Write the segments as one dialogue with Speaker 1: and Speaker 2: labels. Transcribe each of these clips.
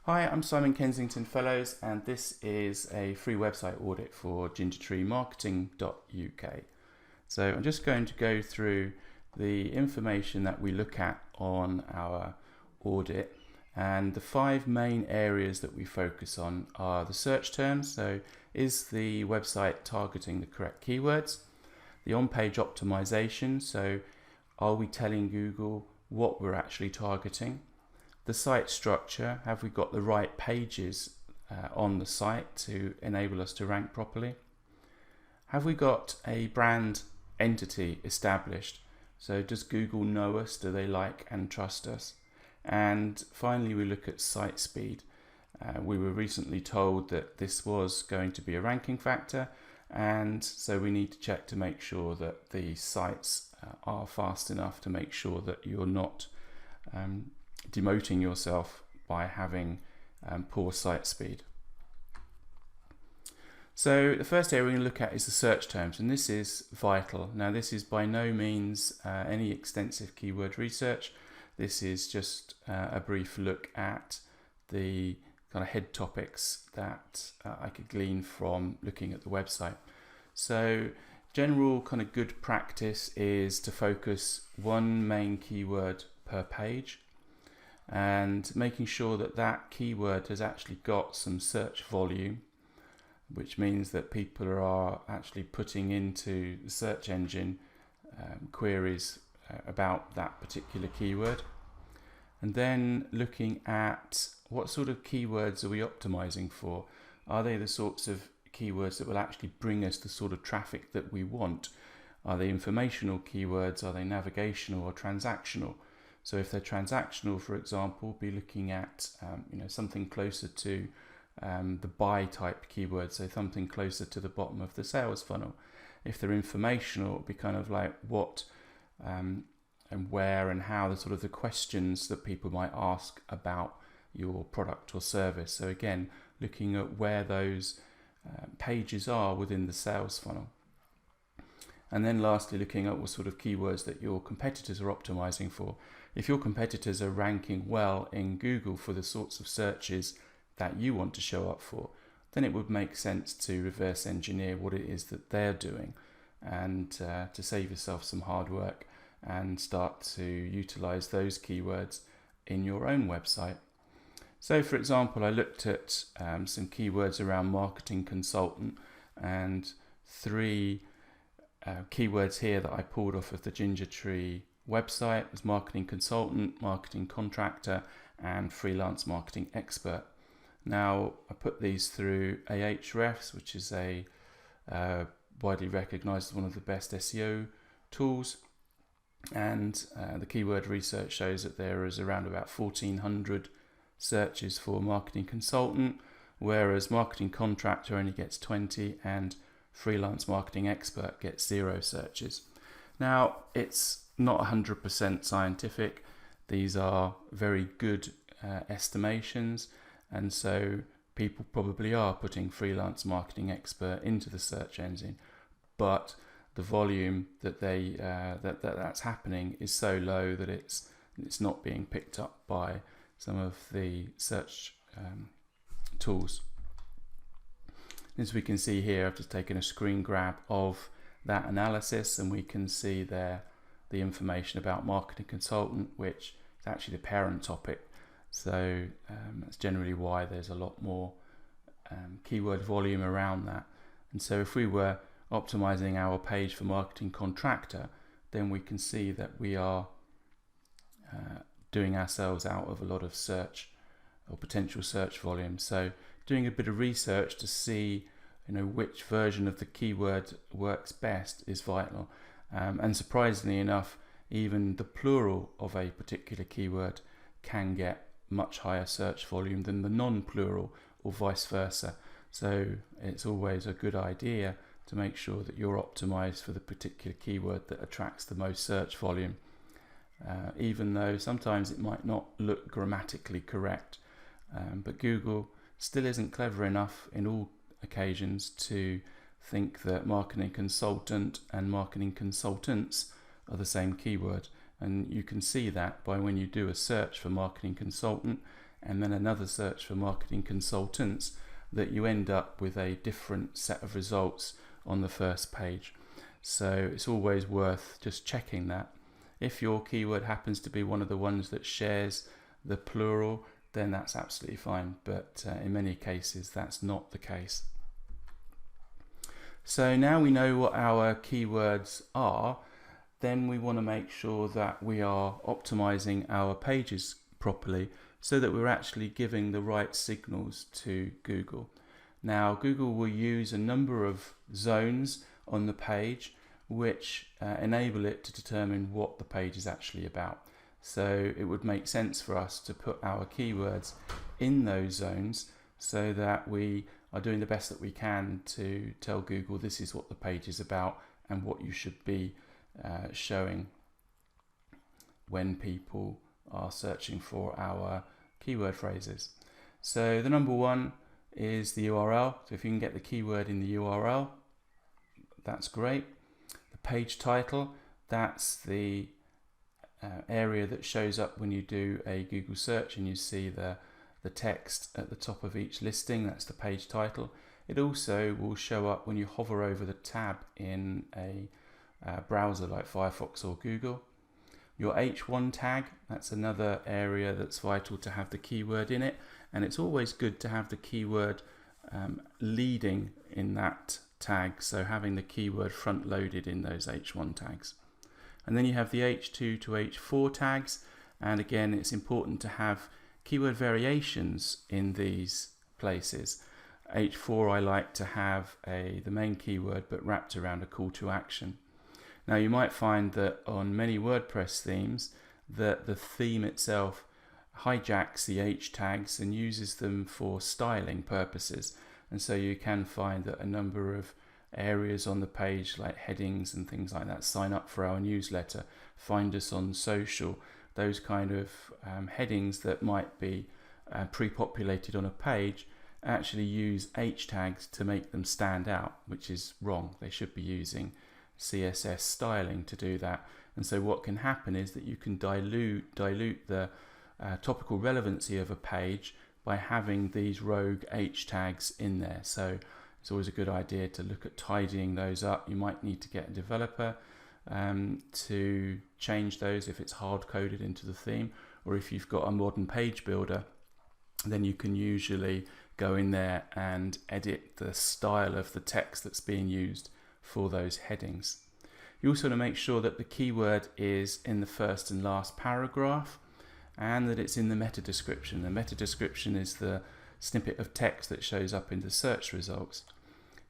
Speaker 1: Hi, I'm Simon Kensington-Fellows, and this is a free website audit for Gingertree marketing.uk. So I'm just going to go through the information that we look at on our audit, and the 5 main areas that we focus on are the search terms. So is the website targeting the correct keywords? The on-page optimization, so are we telling Google what we're actually targeting? The site structure, have we got the right pages on the site to enable us to rank properly? Have we got a brand entity established? So does Google know us? Do they like and trust us? And finally, we look at site speed. We were recently told that this was going to be a ranking factor, and so we need to check to make sure that the sites are fast enough to make sure that you're not demoting yourself by having poor site speed. So the first area we're going to look at is the search terms, and this is vital. Now, this is by no means any extensive keyword research. This is just a brief look at the kind of head topics that I could glean from looking at the website. So general kind of good practice is to focus one main keyword per page, and making sure that that keyword has actually got some search volume, which means that people are actually putting into the search engine queries about that particular keyword. And then looking at what sort of keywords are we optimizing for? Are they the sorts of keywords that will actually bring us the sort of traffic that we want? Are they informational keywords? Are they navigational or transactional? So if they're transactional, for example, be looking at something closer to the buy type keywords, so something closer to the bottom of the sales funnel. If they're informational, it'll be kind of like what and where and how, the sort of the questions that people might ask about your product or service. So again, looking at where those pages are within the sales funnel. And then lastly, looking at what sort of keywords that your competitors are optimizing for. If your competitors are ranking well in Google for the sorts of searches that you want to show up for, then it would make sense to reverse engineer what it is that they're doing, and to save yourself some hard work and start to utilize those keywords in your own website. So for example, I looked at some keywords around marketing consultant, and 3 keywords here that I pulled off of the Gingertree website was marketing consultant, marketing contractor, and freelance marketing expert. Now, I put these through Ahrefs, which is a widely recognized as one of the best SEO tools, and the keyword research shows that there is around about 1,400 searches for marketing consultant, whereas marketing contractor only gets 20 and freelance marketing expert gets 0 searches. Now, it's not 100% scientific. These are very good estimations, and so people probably are putting freelance marketing expert into the search engine, but the volume that that's happening is so low that it's not being picked up by some of the search tools. As we can see here, I've just taken a screen grab of that analysis, and we can see there the information about marketing consultant, which is actually the parent topic. So that's generally why there's a lot more keyword volume around that. And so if we were optimizing our page for marketing contractor, then we can see that we are doing ourselves out of a lot of search or potential search volume. So doing a bit of research to see which version of the keyword works best is vital. And surprisingly enough, even the plural of a particular keyword can get much higher search volume than the non-plural, or vice versa. So it's always a good idea to make sure that you're optimized for the particular keyword that attracts the most search volume, even though sometimes it might not look grammatically correct. But Google still isn't clever enough in all occasions to think that marketing consultant and marketing consultants are the same keyword. And you can see that by when you do a search for marketing consultant and then another search for marketing consultants, that you end up with a different set of results on the first page. So it's always worth just checking that. If your keyword happens to be one of the ones that shares the plural, then that's absolutely fine, but in many cases that's not the case. So now we know what our keywords are, then we want to make sure that we are optimizing our pages properly so that we're actually giving the right signals to Google. Now, Google will use a number of zones on the page which enable it to determine what the page is actually about. So it would make sense for us to put our keywords in those zones so that we are doing the best that we can to tell Google this is what the page is about and what you should be showing when people are searching for our keyword phrases. So the number one is the URL. So if you can get the keyword in the URL, that's great. The page title, that's the area that shows up when you do a Google search and you see the text at the top of each listing. That's the page title. It also will show up when you hover over the tab in a browser like Firefox or Google. Your H1 tag, that's another area that's vital to have the keyword in it, and it's always good to have the keyword leading in that tag, so having the keyword front loaded in those H1 tags. And then you have the H2 to H4 tags, and again it's important to have keyword variations in these places. H4 I like to have the main keyword but wrapped around a call to action. Now you might find that on many WordPress themes that the theme itself hijacks the H tags and uses them for styling purposes, and so you can find that a number of areas on the page like headings and things like that, sign up for our newsletter, find us on social, those kind of headings that might be pre-populated on a page actually use H tags to make them stand out, which is wrong. They should be using CSS styling to do that. And so what can happen is that you can dilute the topical relevancy of a page by having these rogue H tags in there. So it's always a good idea to look at tidying those up. You might need to get a developer to change those if it's hard coded into the theme, or if you've got a modern page builder, then you can usually go in there and edit the style of the text that's being used for those headings. You also want to make sure that the keyword is in the first and last paragraph and that it's in the meta description. The meta description is the snippet of text that shows up in the search results.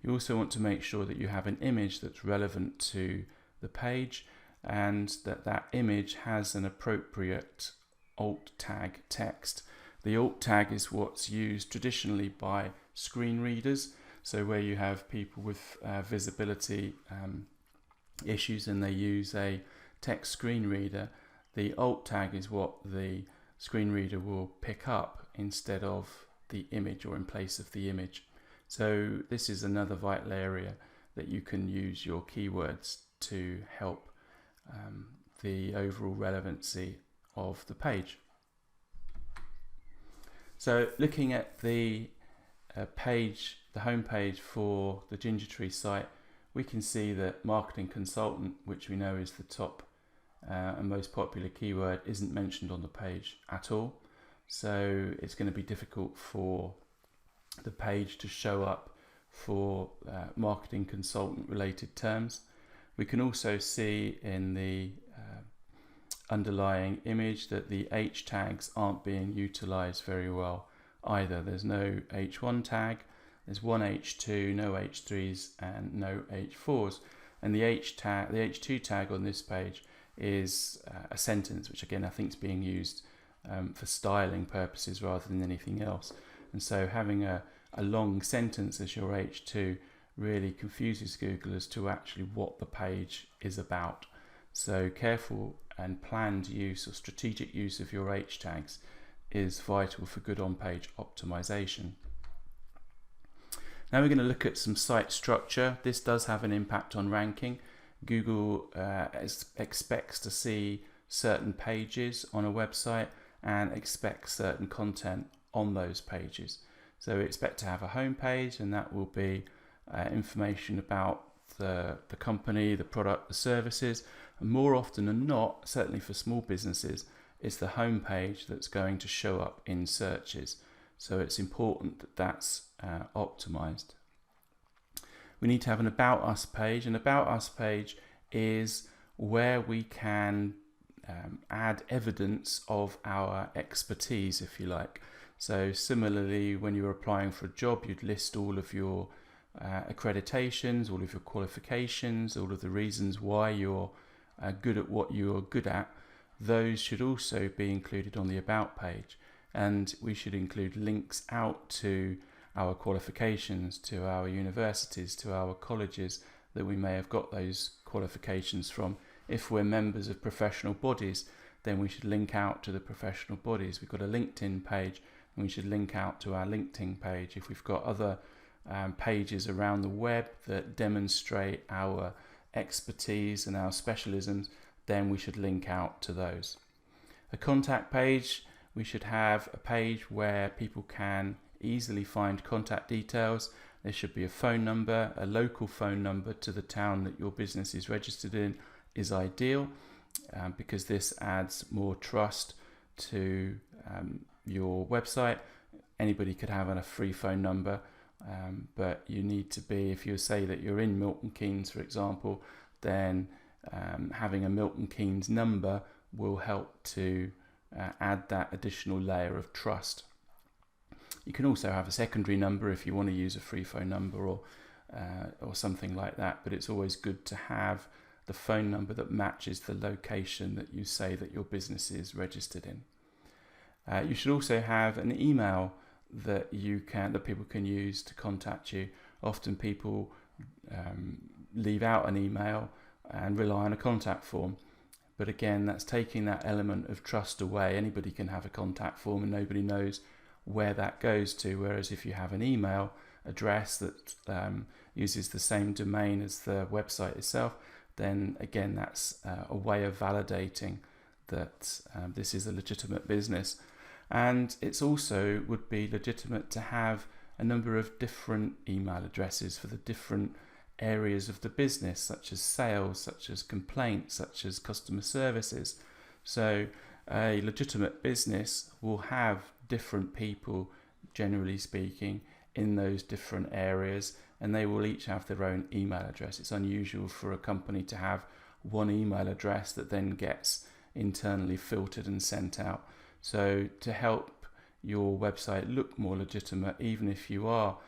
Speaker 1: You also want to make sure that you have an image that's relevant to the page and that that image has an appropriate alt tag text. The alt tag is what's used traditionally by screen readers, so where you have people with visibility issues and they use a text screen reader, the alt tag is what the screen reader will pick up instead of the image or in place of the image. So this is another vital area that you can use your keywords to help the overall relevancy of the page. So looking at the page, the home page for the Gingertree site, we can see that marketing consultant, which we know is the top and most popular keyword, isn't mentioned on the page at all. So it's going to be difficult for the page to show up for marketing consultant related terms. We can also see in the underlying image that the H tags aren't being utilized very well either. There's no H1 tag, there's one H2, no H3s and no H4s, and the H2 tag on this page is a sentence, which again I think is being used for styling purposes rather than anything else. And so having a long sentence as your H2 really confuses Google as to actually what the page is about. So careful and planned use or strategic use of your H tags is vital for good on-page optimization. Now we're going to look at some site structure. This does have an impact on ranking. Google expects to see certain pages on a website and expect certain content on those pages. So we expect to have a home page, and that will be information about the company, the product, the services. And more often than not, certainly for small businesses, it's the home page that's going to show up in searches. So it's important that that's optimized. We need to have an About Us page. An About Us page is where we can add evidence of our expertise, if you like. So similarly, when you're applying for a job, you'd list all of your accreditations, all of your qualifications, all of the reasons why you're good at what you're good at. Those should also be included on the About page, and we should include links out to our qualifications, to our universities, to our colleges that we may have got those qualifications from. If we're members of professional bodies, then we should link out to the professional bodies. We've got a LinkedIn page, and we should link out to our LinkedIn page. If we've got other pages around the web that demonstrate our expertise and our specialisms, then we should link out to those. A contact page, we should have a page where people can easily find contact details. There should be a phone number, a local phone number to the town that your business is registered in is ideal, because this adds more trust to your website. Anybody could have a free phone number, but you need to be, if you say that you're in Milton Keynes, for example, then having a Milton Keynes number will help to add that additional layer of trust. You can also have a secondary number if you want to use a free phone number or something like that, but it's always good to have the phone number that matches the location that you say that your business is registered in. You should also have an email that people can use to contact you. Often people leave out an email and rely on a contact form, but again, that's taking that element of trust away. Anybody can have a contact form and nobody knows where that goes to, whereas if you have an email address that uses the same domain as the website itself, then again, that's a way of validating that this is a legitimate business. And it's also would be legitimate to have a number of different email addresses for the different areas of the business, such as sales, such as complaints, such as customer services. So a legitimate business will have different people, generally speaking, in those different areas, and they will each have their own email address. It's unusual for a company to have one email address that then gets internally filtered and sent out. So to help your website look more legitimate, even if you are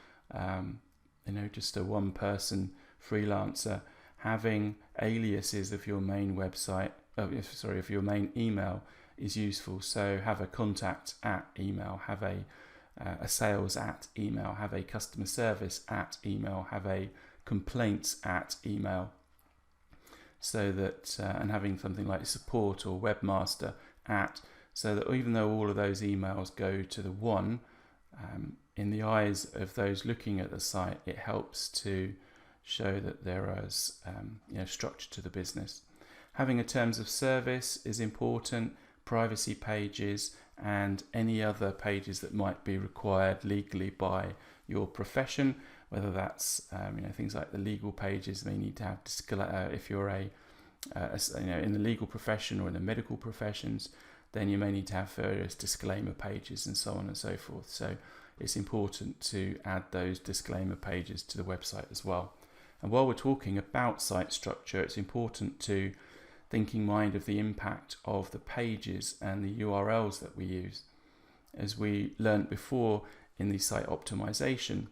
Speaker 1: just a one-person freelancer, having aliases of your main website, of your main email is useful. So have a contact at email, have a sales at email, have a customer service at email, have a complaints at email, so that and having something like support or webmaster at, so that even though all of those emails go to the one, in the eyes of those looking at the site, it helps to show that there is structure to the business. Having a terms of service is important, privacy pages, and any other pages that might be required legally by your profession, whether that's things like the legal pages. They need to have if you're in the legal profession or in the medical professions, then you may need to have various disclaimer pages and so on and so forth. So it's important to add those disclaimer pages to the website as well. And while we're talking about site structure, it's important to think in mind of the impact of the pages and the URLs that we use. As we learned before in the site optimization,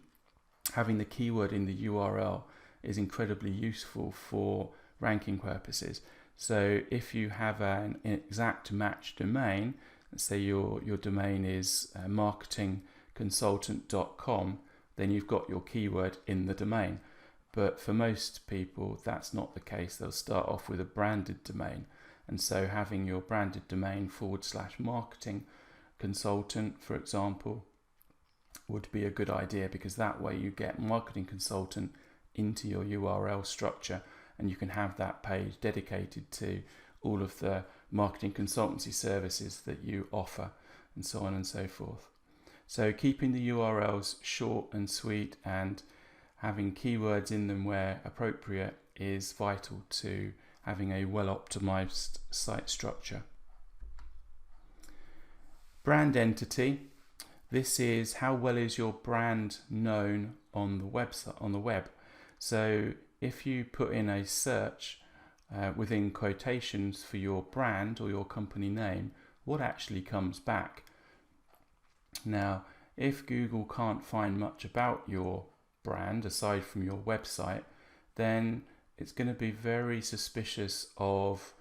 Speaker 1: having the keyword in the URL is incredibly useful for ranking purposes. So if you have an exact match domain, let's say your domain is marketingconsultant.com, then you've got your keyword in the domain. But for most people, that's not the case. They'll start off with a branded domain. And so having your branded domain /marketing consultant, for example, would be a good idea, because that way you get marketing consultant into your URL structure, and you can have that page dedicated to all of the marketing consultancy services that you offer, and so on and so forth. So keeping the URLs short and sweet and having keywords in them where appropriate is vital to having a well-optimized site structure. Brand entity. This is how well is your brand known on the website, on the web. So if you put in a search within quotations for your brand or your company name, what actually comes back? Now, if Google can't find much about your brand aside from your website, then it's going to be very suspicious of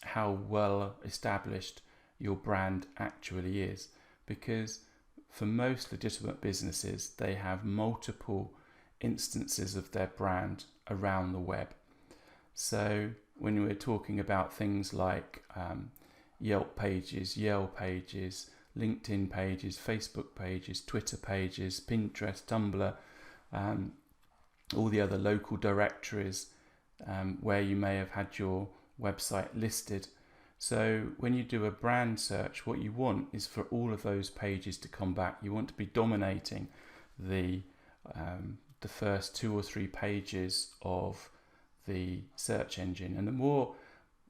Speaker 1: how well established your brand actually is, because for most legitimate businesses they have multiple instances of their brand around the web. So when we're talking about things like Yelp pages, LinkedIn pages, Facebook pages, Twitter pages, Pinterest, Tumblr, all the other local directories where you may have had your website listed. So when you do a brand search, what you want is for all of those pages to come back. You want to be dominating the first 2 or 3 pages of the search engine. And the more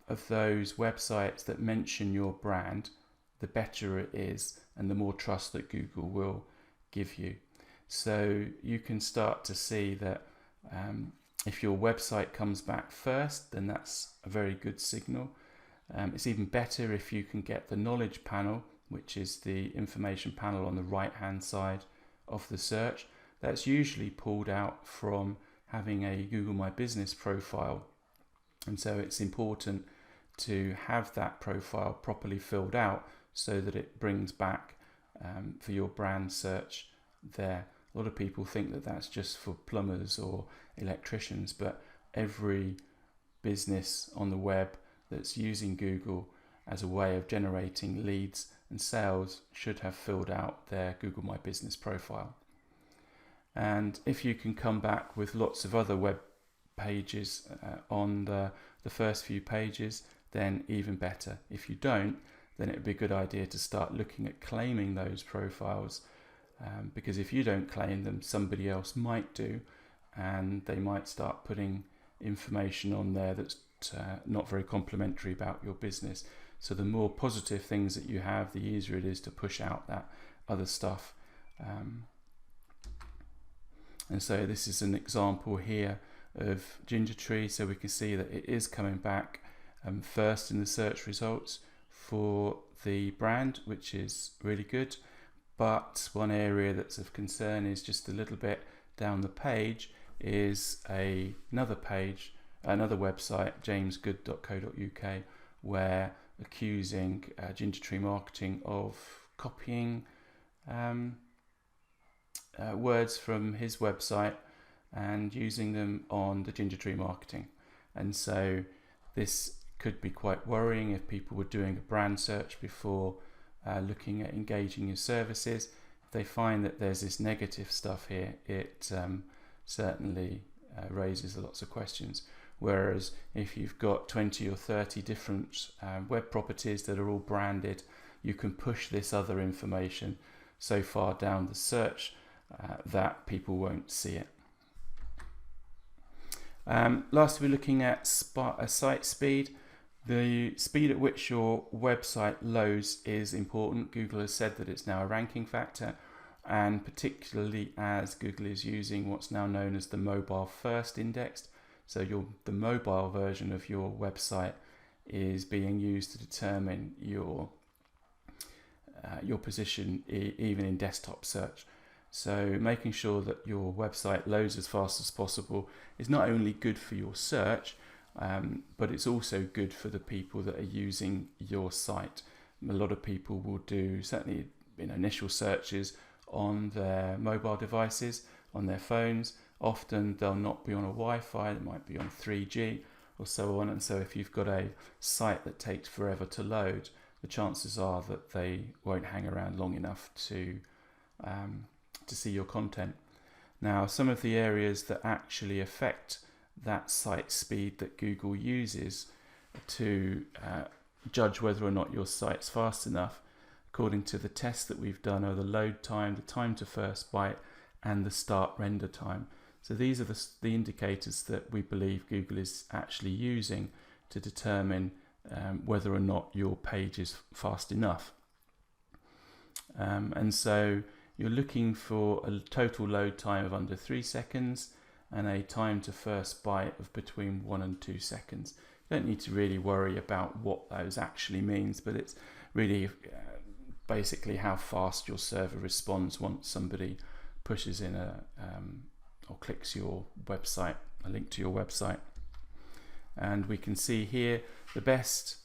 Speaker 1: of those websites that mention your brand, the better it is and the more trust that Google will give you. So you can start to see that if your website comes back first, then that's a very good signal. It's even better if you can get the knowledge panel, which is the information panel on the right hand side of the search. That's usually pulled out from having a Google My Business profile, and so it's important to have that profile properly filled out so that it brings back for your brand search there. A lot of people think that that's just for plumbers or electricians, but every business on the web that's using Google as a way of generating leads and sales should have filled out their Google My Business profile. And if you can come back with lots of other web pages on the first few pages, then even better. If you don't, then it would be a good idea to start looking at claiming those profiles, because if you don't claim them, somebody else might do, and they might start putting information on there that's not very complimentary about your business. So the more positive things that you have, the easier it is to push out that other stuff. And so this is an example here of Gingertree, so we can see that it is coming back first in the search results for the brand, which is really good. But one area that's of concern is just a little bit down the page is another website, jamesgood.co.uk, where accusing Gingertree Marketing of copying words from his website and using them on the Gingertree Marketing. And so this could be quite worrying if people were doing a brand search before looking at engaging your services. If they find that there's this negative stuff here, it certainly raises lots of questions. Whereas if you've got 20 or 30 different web properties that are all branded, you can push this other information so far down the search that people won't see it. Lastly, we're looking at site speed. The speed at which your website loads is important. Google has said that it's now a ranking factor, and particularly as Google is using what's now known as the mobile first index. So the mobile version of your website is being used to determine your position even in desktop search. So making sure that your website loads as fast as possible is not only good for your search, but it's also good for the people that are using your site. A lot of people will do certainly initial searches on their mobile devices, on their phones. Often they'll not be on a Wi-Fi, they might be on 3G or so on. And so if you've got a site that takes forever to load, the chances are that they won't hang around long enough to see your content. Now, some of the areas that actually affect that site speed that Google uses to judge whether or not your site's fast enough, according to the tests that we've done, are the load time, the time to first byte, and the start render time. So these are the indicators that we believe Google is actually using to determine whether or not your page is fast enough. And so you're looking for a total load time of under 3 seconds and a time to first byte of between 1 and 2 seconds. You don't need to really worry about what those actually means, but it's really basically how fast your server responds once somebody pushes in or clicks your website, a link to your website. And we can see here the best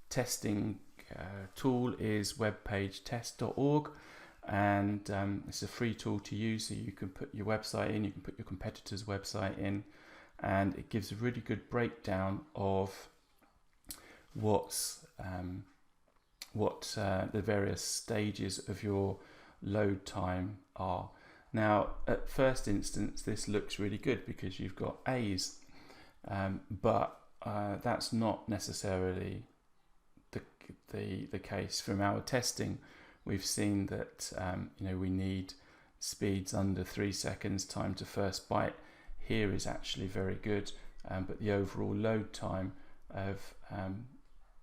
Speaker 1: testing tool is webpagetest.org, and it's a free tool to use, so you can put your website in, you can put your competitor's website in, and it gives a really good breakdown of what the various stages of your load time are. Now, at first instance, this looks really good because you've got A's, but that's not necessarily the case. From our testing, we've seen that we need speeds under 3 seconds. Time to first byte here is actually very good, but the overall load time of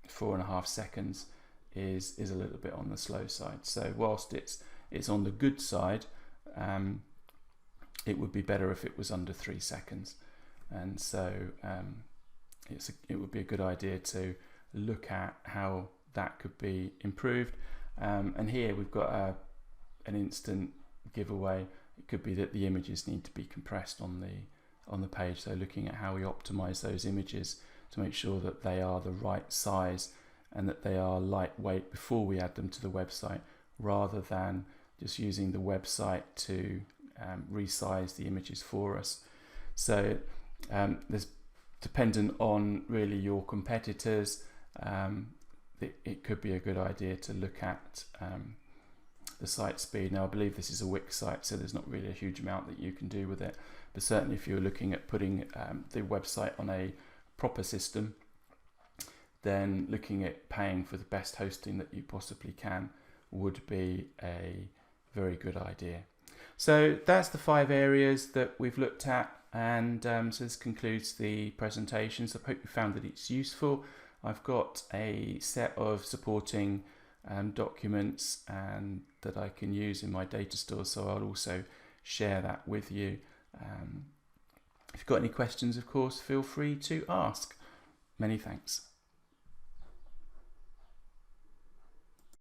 Speaker 1: 4.5 seconds is a little bit on the slow side. So whilst it's on the good side, it would be better if it was under 3 seconds, and so it would be a good idea to look at how that could be improved. And here we've got an instant giveaway. It could be that the images need to be compressed on the page, so looking at how we optimize those images to make sure that they are the right size and that they are lightweight before we add them to the website, rather than just using the website to resize the images for us. So there's dependent on really your competitors. It could be a good idea to look at the site speed. Now, I believe this is a Wix site, so there's not really a huge amount that you can do with it, but certainly if you're looking at putting the website on a proper system, then looking at paying for the best hosting that you possibly can would be a very good idea. So that's the 5 areas that we've looked at, and so this concludes the presentation. So I hope you found that it's useful. I've got a set of supporting documents and that I can use in my data store, so I'll also share that with you. If you've got any questions, of course, feel free to ask. Many thanks.